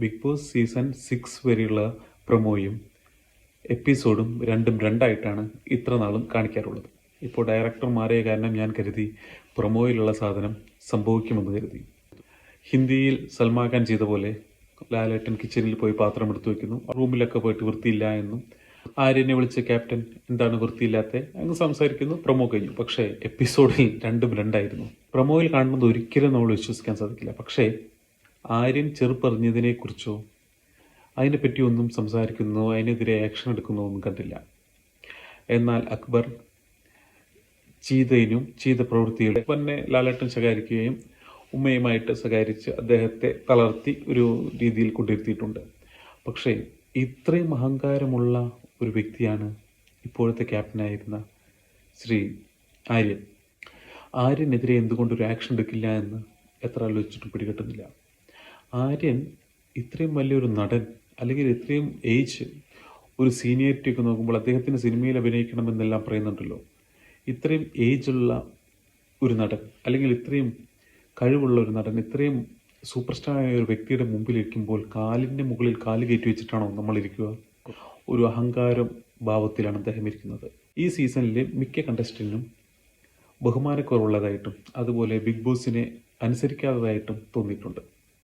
Big boss season 6 വരെയുള്ള പ്രൊമോയും എപ്പിസോഡും രണ്ടായിട്ടാണ് ഇത്ര നാളും കാണിക്കാറുള്ളത്. ഇപ്പോൾ ഡയറക്ടർ മാറിയ കാരണം ഞാൻ കരുതി പ്രൊമോയിലുള്ള സാധനം സംഭവിക്കുമെന്ന് കരുതി. ഹിന്ദിയിൽ സൽമാൻ ഖാൻ ചെയ്ത പോലെ ലാലേട്ടൻ കിച്ചണിൽ പോയി പാത്രം എടുത്തു വയ്ക്കുന്നു, റൂമിലൊക്കെ പോയിട്ട് വൃത്തിയില്ല എന്നും ആര്യനെ വിളിച്ച് ക്യാപ്റ്റൻ എന്താണ് വൃത്തിയില്ലാത്ത അങ്ങ് സംസാരിക്കുന്നു, പ്രൊമോ കഴിഞ്ഞു. പക്ഷേ എപ്പിസോഡിൽ രണ്ടായിരുന്നു. പ്രൊമോയിൽ കാണുന്നത് ഒരിക്കലും നമ്മൾ വിശ്വസിക്കാൻ സാധിക്കില്ല. പക്ഷേ ആര്യൻ ചെറുപ്പറിഞ്ഞതിനെക്കുറിച്ചോ അതിനെപ്പറ്റി ഒന്നും സംസാരിക്കുന്നോ അതിനെതിരെ ആക്ഷൻ എടുക്കുന്നോ ഒന്നും കണ്ടില്ല. എന്നാൽ അക്ബർ ചെയ്ത പ്രവൃത്തിയുടെ തന്നെ ലാലേട്ടൻ ശകാരിക്കുകയും ഉമ്മയുമായിട്ട് ശകാരിച്ച് അദ്ദേഹത്തെ തളർത്തി ഒരു രീതിയിൽ കൊണ്ടിരുത്തിയിട്ടുണ്ട്. പക്ഷേ ഇത്രയും അഹങ്കാരമുള്ള ഒരു വ്യക്തിയാണ് ഇപ്പോഴത്തെ ക്യാപ്റ്റനായിരുന്ന ശ്രീ ആര്യൻ. ആര്യനെതിരെ എന്തുകൊണ്ടൊരു ആക്ഷൻ എടുക്കില്ല എന്ന് എത്ര ആലോചിച്ചിട്ടും പിടികിട്ടുന്നില്ല. ആര്യൻ ഇത്രയും വലിയൊരു നടൻ, അല്ലെങ്കിൽ ഇത്രയും ഏജ്, ഒരു സീനിയോറിറ്റി ഒക്കെ നോക്കുമ്പോൾ അദ്ദേഹത്തിന് സിനിമയിൽ അഭിനയിക്കണമെന്നെല്ലാം പറയുന്നുണ്ടല്ലോ. ഇത്രയും ഏജുള്ള ഒരു നടൻ, അല്ലെങ്കിൽ ഇത്രയും കഴിവുള്ള ഒരു നടൻ, ഇത്രയും സൂപ്പർ സ്റ്റാറായ ഒരു വ്യക്തിയുടെ മുമ്പിലിരിക്കുമ്പോൾ കാലിൻ്റെ മുകളിൽ കാല് കയറ്റി വെച്ചിട്ടാണോ നമ്മളിരിക്കുക? ഒരു അഹങ്കാരം ഭാവത്തിലാണ് അദ്ദേഹം ഇരിക്കുന്നത്. ഈ സീസണിലെ മിക്ക കണ്ടസ്റ്റന്റിനും ബഹുമാനക്കുറവുള്ളതായിട്ടും അതുപോലെ ബിഗ് ബോസിനെ അനുസരിക്കാത്തതായിട്ടും തോന്നിയിട്ടുണ്ട്.